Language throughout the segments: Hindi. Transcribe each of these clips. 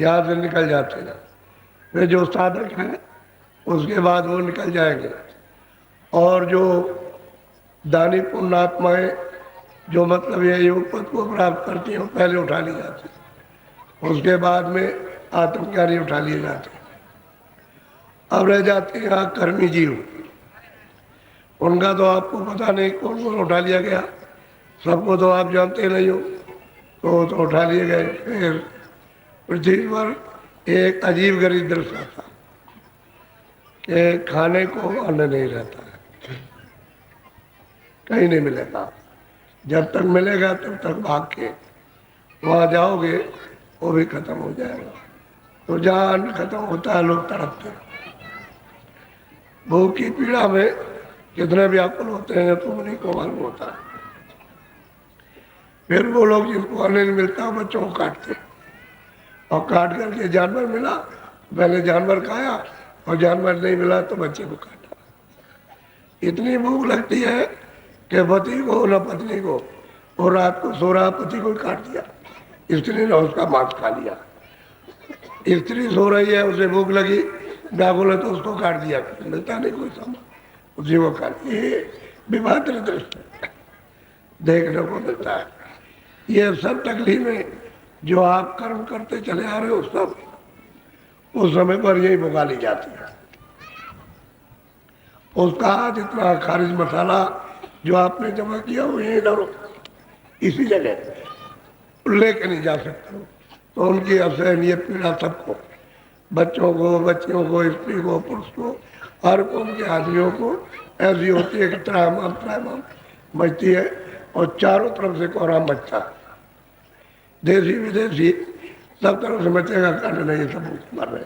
यहाँ से निकल जाते हैं। वे जो साधक हैं उसके बाद वो निकल जाएंगे, और जो दानी पुण्यात्माएं जो मतलब ये योग पद को प्राप्त करती हैं वो पहले उठा ली जाती है, उसके बाद में आत्मज्ञानी उठा लिए जाते हैं। अब रह जाते हैं यहाँ कर्मी जीव। उनका तो आपको पता नहीं कौन कौन उठा लिया गया, सबको तो आप जानते नहीं हो, तो उठा लिए गए। फिर पृथ्वी पर एक अजीब गरीब दृश्य था कि खाने को अन्न नहीं रहता है, कहीं नहीं मिलेगा। जब तक मिलेगा तब तक भाग के वहाँ जाओगे वो भी खत्म हो जाएगा। तो जहाँ अन्न खत्म होता है लोग तड़पते हैं। भूख की पीड़ा में कितने व्याकुल होते हैं तो उन्हीं को मालूम होता है। फिर वो लोग जिनको अन्न नहीं मिलता बच्चों को काटते, और काट करके जानवर मिला, पहले जानवर खाया, और जानवर नहीं मिला तो बच्चे को काटा। इतनी भूख लगती है कि पति को न पत्नी को, और रात को सो रहा पति को काट दिया, स्त्री ने उसका मांस खा लिया। स्त्री सो रही है, उसे भूख लगी, व्याकुल है तो उसको काट दिया, मिलता नहीं कोई सामान, उसी को काट। ये विभात्र दृष्टि देखने को मिलता है। ये सब तकलीफें जो आप कर्म करते चले आ रहे हो सब उस समय पर यही भुगा ली जाती है। उसका जितना खारिज मसाला जो आपने जमा किया वो यही डरो इसी जगह लेके नहीं जा सकते। तो उनकी असहनीय पीड़ा सबको, बच्चों को, बच्चियों को, स्त्री को, पुरुष को, हर कौम के आदमियों को ऐसी होती है कि त्राहिमाम मचती है, और चारों तरफ से कोहरा मचता है। देसी विदेशी सब तरफ से मचेगा, काटे नहीं, सब मर रहे,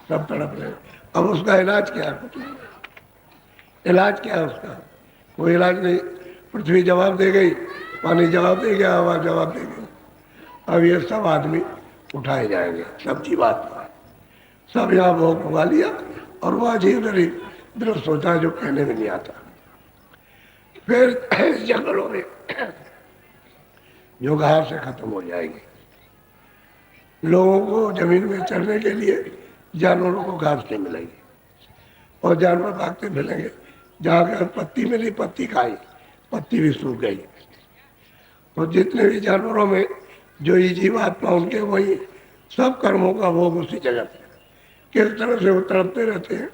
सब तड़प रहे। अब उसका इलाज क्या है? कुछ नहीं। इलाज क्या है उसका? कोई इलाज नहीं। पृथ्वी जवाब दे गई, पानी जवाब दे गया, हवा जवाब दे गई। अब ये सब आदमी उठाए जाएंगे, सब जीवात्मा, सब यहाँ भोग उगा लिया, और वह अजीब गरीब दृश्य होता है जो कहने में नहीं आता। फिर जंगलों में जो घास से खत्म हो जाएगी, लोगों को जमीन में चढ़ने के लिए जानवरों को घास नहीं मिलेगी, और जानवर भागते फिरेंगे। जहाँ अगर पत्ती मिली पत्ती खाई, पत्ती भी सूख गई। तो जितने भी जानवरों में जो ये जीवात्मा उनके वही सब कर्मों का भोग उसी जगह पे, किस तरह से वो तड़पते रहते हैं,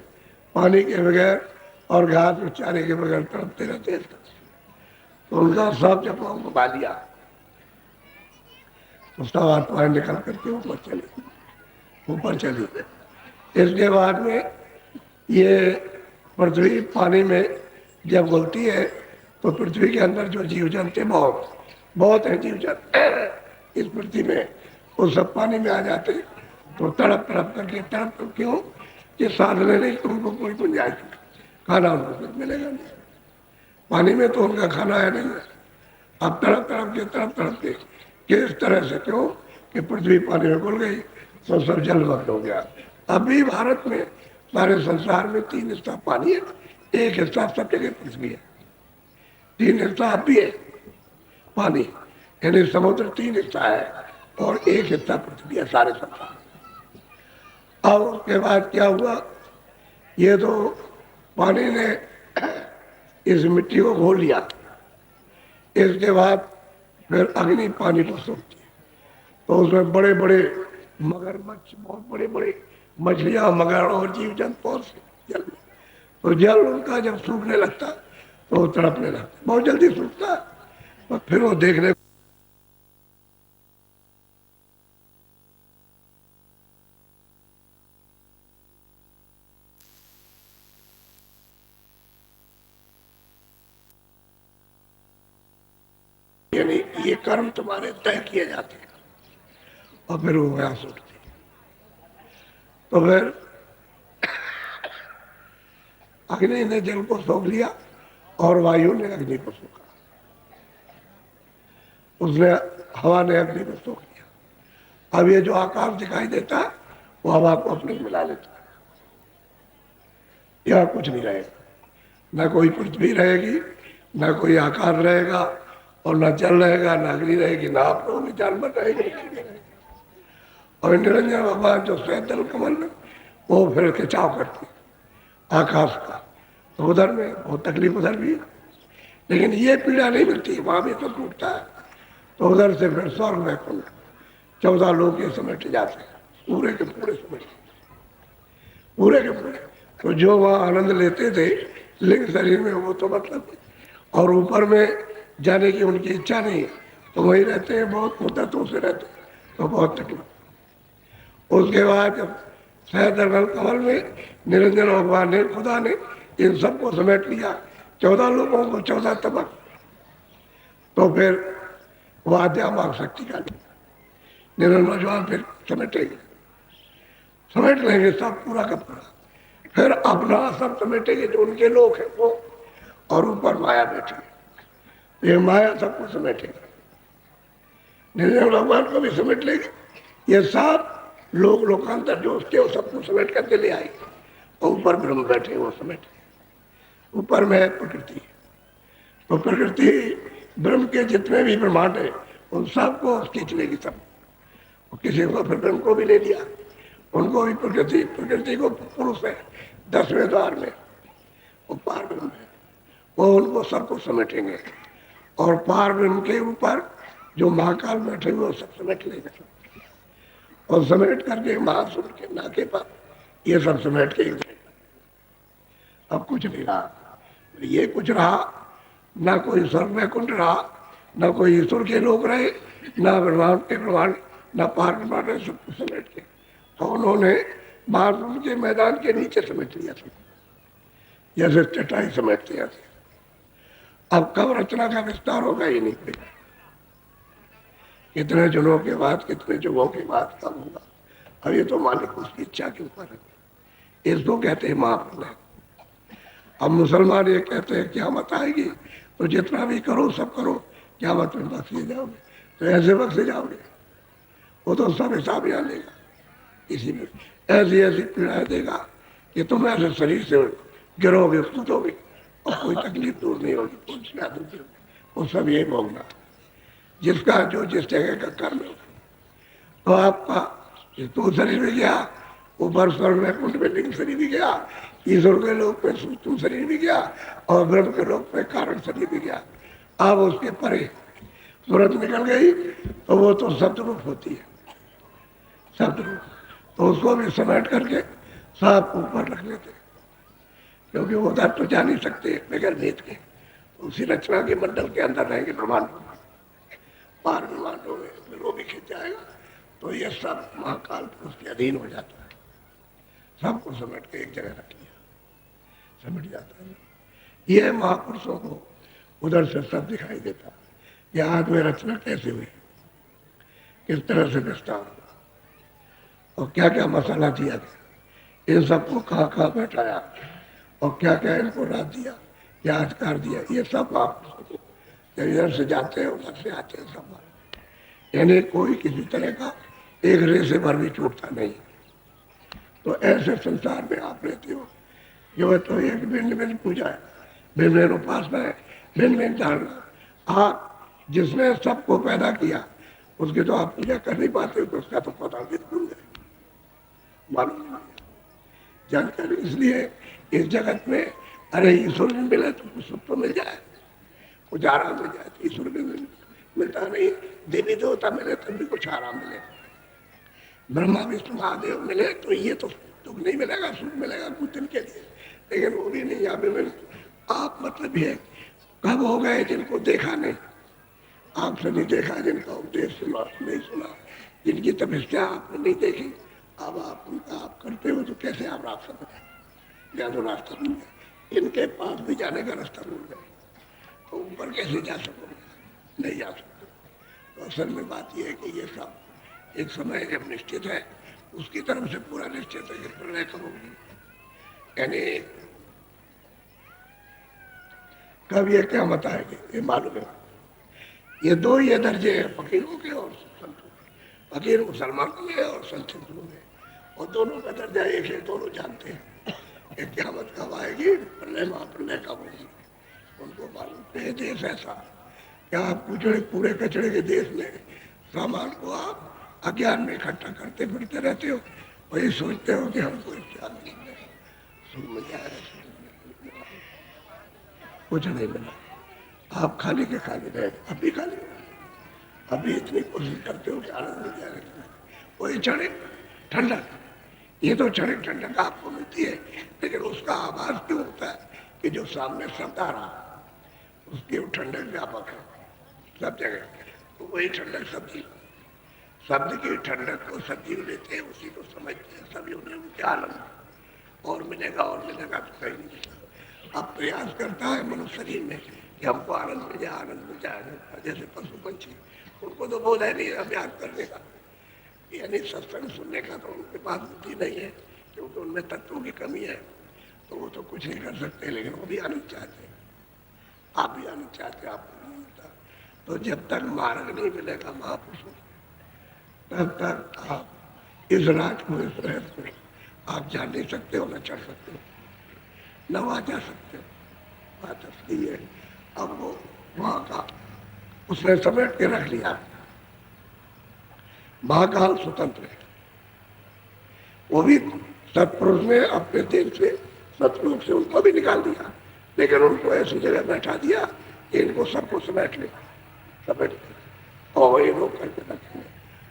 पानी के बगैर और घास और चारे के बगैर तड़पते रहते हैं। तो उनका सब जब भगा लिया तो सब आत्माएं निकल करके ऊपर चली। इसके बाद में ये पृथ्वी पानी में जब घुलती है तो पृथ्वी के अंदर जो जीव जंतु बहुत है जीव जंतु इस पृथ्वी में, वो सब पानी में आ जाते। तो तड़प करके क्यों? ये साधने नहीं तो उनको कोई गुंजाइश नहीं, खाना उनको कुछ मिलेगा नहीं, पानी में तो उनका खाना है नहीं। अब तड़प के किस तरह से? क्यों कि पृथ्वी पानी में घुल गई तो सब जलमग्न हो गया। अभी भारत में, सारे संसार में 3 हिस्सा पानी है, 1 हिस्सा सब जगह पृथ्वी है। 3 हिस्सा अब भी है पानी, यानी समुद्र 3 हिस्सा है और 1 हिस्सा पृथ्वी है सारे संसार। अब उसके बाद क्या हुआ? ये तो पानी ने इस मिट्टी को घोल लिया। इसके बाद फिर अग्नि पानी को सूखती है, तो उसमें बड़े बड़े मगरमच्छ, बहुत बड़े बड़े मछलियां, मगर और जीव जंतु और जल में। तो जल उनका जब सूखने लगता तो वो तड़पने लगता, बहुत जल्दी सूखता है। और फिर वो देखने यानी ये कर्म तुम्हारे तय किए जाते हैं, और फिर वो वहां सूखती। तो फिर अग्नि ने जल को सोख लिया और वायु ने अग्नि को सोखा, उसने हवा ने अग्नि को सोख लिया। अब ये जो आकाश दिखाई देता है वो हवा को अपने मिला लेता है, यह कुछ नहीं रहेगा। न कोई पृथ्वी रहेगी, न कोई आकाश रहेगा, और न जल रहेगा, न अग्नि रहेगी, न आप लोग जानवर रहेंगे। और निरंजन भगवान जो स्वयं कमल में वो फिर खिंचाव करती है आकाश का, तो उधर में बहुत तकलीफ उधर भी है, लेकिन ये पीड़ा नहीं मिलती, वहां भी सब टूटता है। तो उधर से फिर स्वर्ग में कुंड 14 लोग ये समेट जाते हैं, पूरे के पूरे समेट, पूरे के पूरे। तो जो वहाँ आनंद लेते थे लिंग शरीर में, वो तो मतलब, और ऊपर में जाने की उनकी इच्छा नहीं है, तो वहीं रहते हैं, बहुत मुद्दतों से रहते हैं, तो बहुत तकलीफ। उसके बाद जब सहस्त्र कमल में निरंजन भगवान ने, खुदा ने इन सबको समेट लिया, 14 लोगों को 14 तबक, तो फिर वाद्या मांग शक्ति का निरंजन भगवान फिर समेटेंगे, समेट लेंगे सब पूरा का पूरा, फिर अपना सब समेटेंगे जो उनके लोग हैं वो, और ऊपर माया बैठेगी, ये माया सबको समेटेगी, निरंजन भगवान को भी समेट लेगी, ये सब लोग लोकांतर जो उसके वो सबको समेट करके ले आएगी, और ऊपर ब्रह्म बैठे वो समेटे, ऊपर में है प्रकृति, तो प्रकृति ब्रह्म के जितने भी ब्रह्मांड है उन सबको खींच लेगी सब, किसी को फिर ब्रह्म को भी ले लिया, उनको भी प्रकृति, प्रकृति को पुरुष है 10वें द्वार में, वो पार ब्रह्म है, वो उनको सबको समेटेंगे, और पार ब्रह्म के ऊपर जो महाकाल बैठे हुए सब समेट लेंगे सब, और समेट करके महासुर के नाके पर ये सब समेट के, अब कुछ नहीं रहा, ये कुछ रहा ना, कोई स्वर्ग में कुंड रहा, ना कोई ईश्वर के लोग रहे, ना ब्रह्मांड के ब्रह्मांड, ना पार ब्रह्मांड, सब कुछ समेट के, तो उन्होंने महासुर के मैदान के नीचे समेट लिया था, जैसे चटाई समेटते हैं। अब कब रचना का विस्तार होगा ये नहीं पड़ेगा, कितने जनों के बाद, कितने युगों के बाद कब होगा, अब ये तो मालिक उसकी इच्छा के ऊपर है, इसको कहते हैं महाप्रलय। अब मुसलमान ये कहते हैं क़यामत आएगी तो जितना भी करो सब करो, क़यामत में बख्शे जाओगे, तो ऐसे बख्शे जाओगे, वो तो सब हिसाब यहाँ लेगा, इसी में ऐसी ऐसी पीड़ाएं देगा कि तुम ऐसे शरीर से गिरोगे कूदोगे और कोई तकलीफ दूर नहीं होगी, कोई शिकायत नहीं होगी, वो सब यही भोगना, जिसका जो जिस जगह का कर्म है। तो आपका तो शरीर में गया, ऊपर स्वर्ग में कुंड में लिंग शरीर भी गया, ईश्वर के लोक में सूक्ष्म शरीर भी गया, और ब्रह्म के लोक में कारण शरीर भी गया। अब उसके परे सूरत निकल गई तो वो तो शब्दरूप होती है, शब्दरूप, तो उसको भी समेट करके सब ऊपर रख लेते, क्योंकि वो उधर तो जा नहीं सकते बगैर भेद के, उसी रचना के मंडल के अंदर रहेंगे ब्रह्मांड, पार ब्रह्मांडों में वो भी खिंच जाएगा, तो ये सब महाकाल पुरुष के अधीन हो जाता है, सबको समेट के एक जगह रख लिया, समेट जाता है। ये महापुरुषों को उधर से सब दिखाई देता, ये आज में रचना कैसे हुई, किस तरह से विस्तार हुआ, और क्या क्या मसाला दिया गया, इन सबको कहाँ कहाँ बैठाया, और क्या क्या इनको रात दिया, क्या अधिकार दिया, ये सब महापुरुषों को जब इधर से जाते हैं उधर से आते हैं सब, यानी कोई किसी तरह का एक रेसे भर भी छूटता नहीं। तो ऐसे संसार में आप रहते हो, जो तो एक भिन्न भिन्न पूजा है, भिन्न भिन्न उपासना है, भिन्न भिन्न धारणा। आप जिसने सबको पैदा किया उसकी तो आप पूजा कर नहीं पाते, तो उसका तो पता भी भूल गए, मालूम नहीं जानकारी। इसलिए इस जगत में अरे ईश्वर में मिले तो कुछ सुख तो मिल जाए, कुछ आराम मिल जाए, ईश्वर में मिलता नहीं, देवी देवता मिले तब भी कुछ आराम मिले, ब्रह्मा विष्णु महादेव मिले तो ये तो दुख नहीं मिलेगा, सुख मिलेगा कुछ दिन के लिए, लेकिन वो भी नहीं यहाँ पे मिले। आप मतलब ये कब हो गए जिनको देखा नहीं, आपसे नहीं देखा, जिनका उपदेश सुना नहीं सुना, जिनकी तपस्या आपने नहीं देखी, अब आप उनका आप करते हो तो कैसे आप रास्ता बताए, या तो रास्ता भूल गए, इनके पास भी जाने का रास्ता भूल गए, तो ऊपर कैसे जा सकोगे, नहीं जा सकते। तो असल में बात यह है कि ये सब एक समय जब निश्चित है, उसकी तरफ से पूरा निश्चित है कि प्रलय कब होगी, यानी कब ये क्या बताएंगे ये मालूम है। ये दो ये दर्जे हैं, फकीरों के और संतों के, फकीर मुसलमानों में और संत हिंदुओं में, और दोनों का दर्जा एक है, दोनों जानते हैं कि क़यामत कब आएगी, प्रलय महाप्रलय कब होगी, उनको मालूम है। देश ऐसा क्या आप पूरे कचड़े के देश में सामान को आप अज्ञान में इकट्ठा करते फिरते रहते हो, वही सोचते हो कि हमको क्या मिला, सुख मिल जाएगा, कुछ नहीं मिला। आप खाली के खाली रहे, अभी खाली अभी इतनी कोशिश करते हो कि आनंद मिल जाएगा, वही क्षणिक ठंडक, ये तो क्षणिक ठंडक आपको मिलती है, लेकिन उसका आभास क्यों होता है कि जो सामने शब्द आ रहा उसकी वो ठंडक व्यापक है सब जगह, तो वही ठंडक सब्जी, शब्द की ठंडक को सजीव लेते हैं, उसी को समझते हैं सभी उन्हें क्या आनंद और मिलेगा तो कहीं नहीं मिलता। अब प्रयास करता है मनुष्य शरीर में कि हमको आनंद मिल जाए, आनंद मिल जाए, जैसे पशु पंछी, उनको तो बोल है नहीं अभ्यास करने का, यानी सत्संग सुनने का तो उनके पास बुद्धि नहीं है, क्योंकि उनमें तत्वों की कमी है, तो वो तो कुछ नहीं कर सकते, लेकिन वो भी आनंद चाहते हैं, आप भी आनंद चाहते हैं, आपको नहीं मिलता। तो जब तक मार्ग नहीं मिलेगा महापुरुषों, तब तक आप इस रात को, इस रहस्य को आप जान नहीं सकते हो, न चढ़ सकते हो, न वहां जा सकते हो। बात असली है। अब वो वहां का उसने समेट के रख लिया, महाकाल स्वतंत्र है, वो भी सत्पुरुष ने अपने देश से सतलोक से उनको भी निकाल दिया, लेकिन उनको ऐसी जगह बैठा दिया कि इनको सबको समेट ले, समेट और वही रोक करके रखेंगे।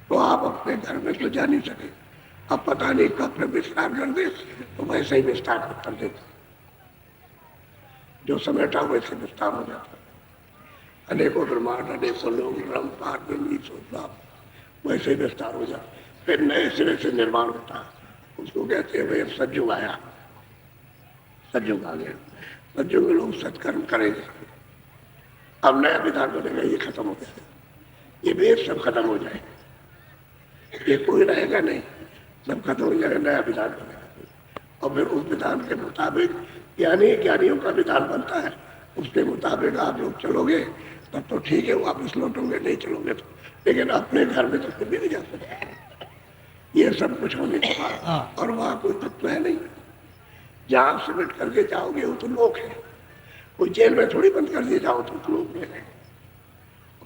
तो आप अपने घर में तो जा नहीं सके, अब पता नहीं कब विस्तार कर दे, तो वैसे ही विस्तार कर देते, जो समेटा वैसे विस्तार हो जाता, अनेकों ब्रह्मांड, अनेकों लोग, ब्रह्म पार वैसे ही विस्तार हो जाता, फिर नए सिरे से निर्माण होता है। उसको कहते हैं भाई अब सतयुग आया, सतयुग आ गया, सतयुग में लोग सत्कर्म करेंगे, अब नया विधान बनेगा, ये खत्म हो गया, ये वेद सब खत्म हो जाए, ये कोई रहेगा नहीं, सब खत्म हो जाएगा, नया विधान बनेगा, और फिर उस विधान के मुताबिक यानी ज्ञानियों का विधान बनता है, उसके मुताबिक आप लोग चलोगे तब तो ठीक है, वापस लौटोगे, नहीं चलोगे तो, लेकिन अपने घर में तो फिर भी नहीं जा सकते, ये सब कुछ होने के बाद, और वहां कोई तत्व है नहीं, जहां सिमट करके जाओगे वो तो लोक है, कोई जेल में थोड़ी बंद कर दिए जाओ तो लोक है,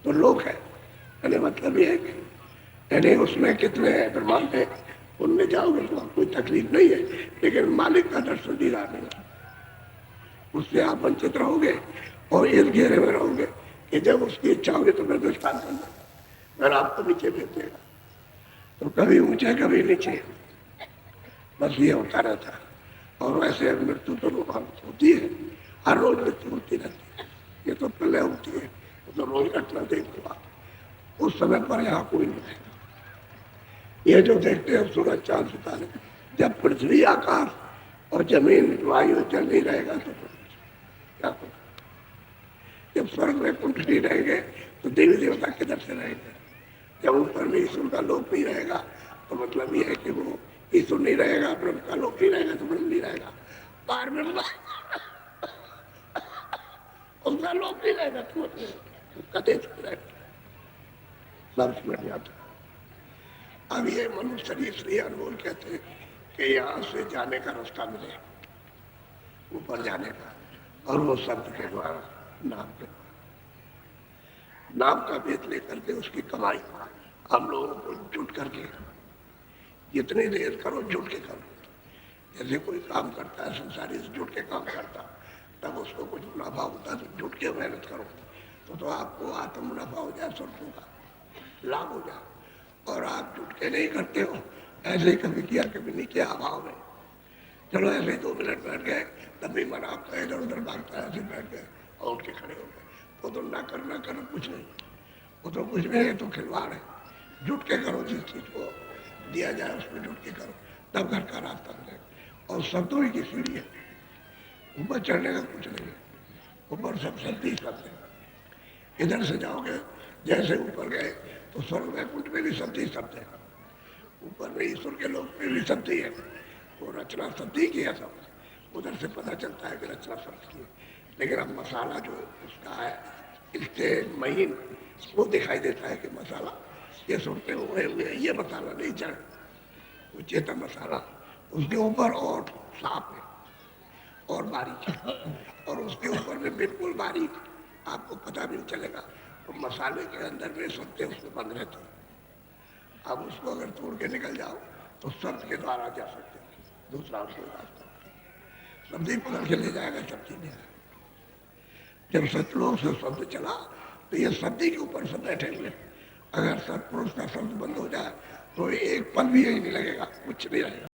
तो लोक है, यानी मतलब ये है कि यानी उसमें कितने ब्रह्मांड है, उनमें जाओगे तो कोई तकलीफ नहीं है, लेकिन मालिक का दर्शन भी रहा नहीं, उससे आप वंचित रहोगे और इस घेरे में रहोगे कि जब उसकी इच्छा होगी तो मैं विस्तार करना, अगर आपको नीचे भेज देगा तो कभी ऊंचे कभी नीचे, बस ये होता रहता है। और वैसे मृत्यु तो होती है, हर रोज मृत्यु होती रहती है, ये तो प्रलय होती है, तो रोज घटना देखते आप, उस समय पर यहाँ कोई नहीं रहेगा, ये जो देखते हैं सूरज चांद सितारे, जब पृथ्वी आकाश और जमीन वायु जल नहीं रहेगा तो क्या होगा, जब स्वर्ग में कुंठ नहीं रहेंगे तो देवी देवता किधर से रहेंगे, जब ऊपर में ईश्वर का लोक नहीं रहेगा तो मतलब ये है कि वो ईश्वर नहीं रहेगा, ब्रह्म का लोक नहीं रहेगा तो ब्रह्म नहीं रहेगा, पार ब्रह्म उसका लोक नहीं रहेगा तो उसका देश रहेगा, सब समझ जाता। अब ये मनुष्य शरीर श्री अनमोल कहते हैं कि यहाँ से जाने का रास्ता मिले, ऊपर जाने का, और वो शब्द के द्वारा, नाम का भेद लेकर के उसकी कमाई हम लोगों को जुट करके, जितनी देर करो जुट के करो, जैसे कोई काम करता है संसारी से जुट के काम करता, तब उसको कुछ मुनाफा होता है तो जुट के मेहनत करो तो आपको आत्म मुनाफा हो जाए, सरसों का लाभ हो जाए, और आप जुट के नहीं करते हो, ऐसे ही कभी किया कभी नहीं किया अभाव में, चलो ऐसे 2 मिनट बैठ गए, तब भी मन आपका इधर उधर भागता है, ऐसे बैठ गए और उठ के खड़े हो गए, वो तो ना करना कुछ नहीं, वो तो कुछ नहीं है, तो खिलवाड़ है, जुट के करो, जिस चीज को दिया जाए उसमें जुट के करो, तब घर का रास्ता मिलेगा। और शब्दों की सीढ़ी है, ऊपर चढ़ने का कुछ नहीं है, ऊपर सब शब्द शब्द है, इधर से जाओगे जैसे ऊपर गए तो स्वर्ग वैकुंठ में भी शब्द ही शब्द है, ऊपर में ईश्वर के लोक में भी शब्द ही है, वो रचना शब्द ही किया सब, उधर से पता चलता है कि रचना शब्द की, लेकिन अब मसाला जो उसका है इससे महीन वो दिखाई देता है कि मसाला ये सुनते हुए ये मसाला नहीं चढ़, वो चेतन मसाला उसके ऊपर और साफ है और बारीक, और उसके ऊपर में बिल्कुल बारीक, आपको पता भी नहीं चलेगा, तो मसाले के अंदर में सत्य उसमें बंद रहते हैं, अब उसको अगर तोड़ के निकल जाओ तो शब्द के द्वारा जा सकते हो, दूसरा कोई रास्ता नहीं। शब्द ही पकड़ के ले जाएगा, सब चीजें। जब सतलोक से शब्द चला तो ये शब्द ही के ऊपर सब बैठे हुए। अगर सत्पुरुष का शब्द बंद हो जाए तो एक पल भी यही नहीं लगेगा, कुछ नहीं रहेगा।